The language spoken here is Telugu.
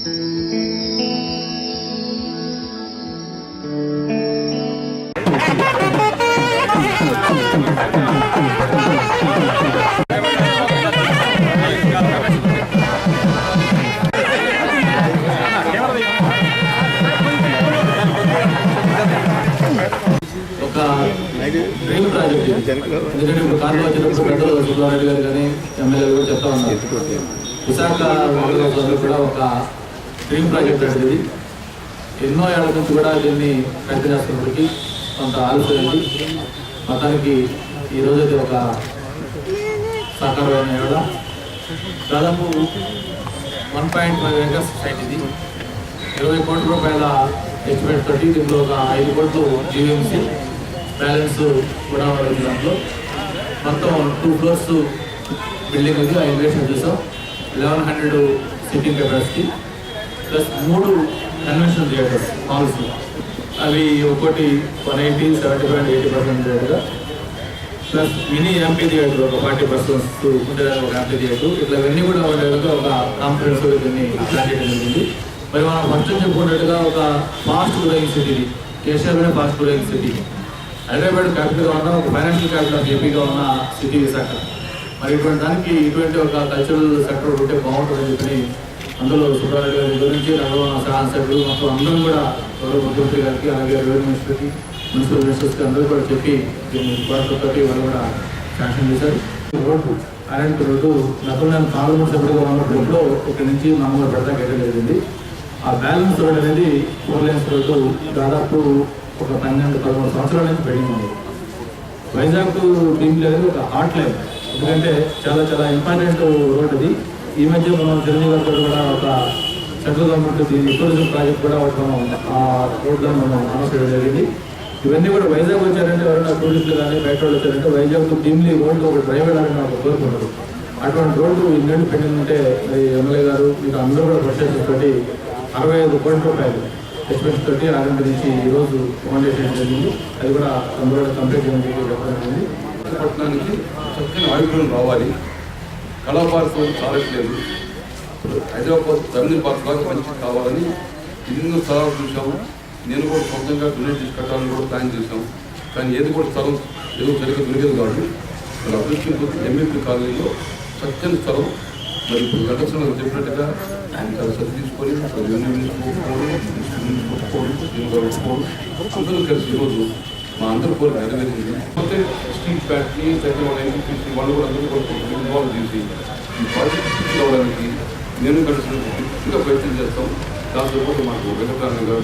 Dream project. ఎందుకంటే ఇప్పుడు కారులో వచ్చినప్పుడు పెద్దలు సుబ్బారెడ్డి గారు కానీ ఎమ్మెల్యేలు కూడా చెప్తా ఉన్నారు, విశాఖ కూడా ఒక డ్రీమ్ ప్రాజెక్ట్ అనేది ఎన్నో ఏళ్ల నుంచి కూడా దీన్ని ప్రయత్నం చేస్తున్నప్పటికీ కొంత ఆలస్యమైంది. మొత్తానికి ఈరోజైతే ఒక సాకారమైన ఏడ దాదాపు 1.5 ఏకర్స్ సైట్ ఇది. 20 కోట్ల రూపాయల ఎస్టిమేట్ తోటి దీంట్లో ఒక 5 కోట్లు జీవీఎంసీ బ్యాలెన్స్ కూడా దాంట్లో మొత్తం 2 ఫ్లోర్స్ బిల్డింగ్ ఉంది. ఆ ఇన్వెస్ట్మెంట్ చూసాం 1100 sitting capacity plus 3 convention theatres halls, అవి ఒకటి 180, 75 and 80% రేటుగా, ప్లస్ మినీ ఎంపీ థియేటర్ ఒక 40% ఉండేదాన్ని ఒక ఎంపీ థియేటర్, ఇట్లా ఇవన్నీ కూడా ఉండేట్టుగా ఒక కాన్ఫరెన్స్ దీన్ని ప్లాన్ చేయడం జరిగింది. మరి మనం ఫస్ట్ చెప్పుకున్నట్టుగా ఒక ఫాస్ట్ గ్రోయింగ్ సిటీ, ఏషియాలోనే ఫాస్ట్ గ్రోయింగ్ సిటీ, హైదరాబాద్ క్యాపిటల్గా ఉన్న ఒక ఫైనాన్షియల్ క్యాపిటల్ ఆఫ్ ఏపీగా ఉన్న సిటీ విశాఖ. మరి ఇటువంటి దానికి ఇటువంటి ఒక కల్చరల్ సెక్టర్ ఉంటే బాగుంటుందని చెప్పి అందులో సుబ్బారెడ్డి గారి గురించి రంగవన శాసనసభ్యులు మొత్తం అందరం కూడా గౌరవ ముఖ్యమంత్రి గారికి, అలాగే రెవెన్యూ మినిస్టర్కి, మున్సిపల్ మినిస్టర్స్కి అందరూ కూడా చెప్పి దీన్ని తోటి వాళ్ళు కూడా శాంక్షన్ చేశారు. రోడ్డు కరెంట్ రోడ్డు గతంలో నేను పార్లమెంట్ సభ్యుడిగా ఉన్నప్పుడు ఇక్కడి నుంచి మామూలు పెడతా కట్టడం జరిగింది. ఆ బ్యాలెన్స్ రోడ్ అనేది 4 lanes రోడ్డు దాదాపు ఒక 12-13 సంవత్సరాల నుంచి పెండింగ్ ఉంది. వైజాగ్ టు భీమిలి అనేది ఒక హాట్ లైన్, ఎందుకంటే చాలా చాలా ఇంపార్టెంట్ రోడ్ అది. ఈ మధ్య మనం చిరంజీవి గారితో కూడా ఒక సెంట్రల్ గవర్నమెంట్ టూరిజం ప్రాజెక్ట్ కూడా మనం ఆ రోడ్లను మనం అనౌన్స్ చేయడం జరిగింది. ఇవన్నీ కూడా వైజాగ్ వచ్చారంటే ఎవరైనా టూరిస్టులు కానీ బయట వాళ్ళు వచ్చారంటే వైజాగ్ టు భీమిలి రోడ్డు ఒక డ్రైవ్ వెళ్ళాలని ఒక కోరుకుంటారు. అటువంటి రోడ్డు ఇండియన్ పెండింగ్ ఉంటే ఎమ్మెల్యే గారు మీరు అందరూ కూడా ప్రొసెస్ తోటి 65 కోట్ల రూపాయలు ఎస్టిమేట్స్ తోటి ఆరంభ నుంచి ఈరోజు ఫౌండేషన్ జరిగింది. అది కూడా అందరూ కంప్లీట్ చేయడం జరిగింది. పట్టణానికి చక్కని ఆయుర్వేదం రావాలి, కళా పార్క్ చాలట్లేదు, హైదరాబాద్ తమిళ పార్క్ లాగా మంచి కావాలని ఎన్నో స్థలాలు చూసాము. నేను కూడా సొంతంగా డొనేట్ చేసి కట్టాలని కూడా ప్లాన్ చేశాము. కానీ ఏది కూడా స్థలం ఏదో సరిగ్గా దొరికేది కాదు. మరి అభివృద్ధి ఎంఎంపీ కాలనీలో చక్కని స్థలం, మరి ఇప్పుడు గంటక్షణ చెప్పినట్టుగా చాలా సరి తీసుకొని అందరూ కలిసి ఈరోజు మా అందరి కోరిక నెరవేరింది. అయితే స్ట్రీట్ బ్యాట్ని వాళ్ళు కూడా అందరూ కూడా ఇన్వాల్వ్ చేసి ఈ ప్రాజెక్ట్ పూర్తి కావడానికి నేను కలిసి పూర్తిగా ప్రయత్నం చేస్తాం. దాంతో కూడా మాకు వెంకటరామయ్య గారు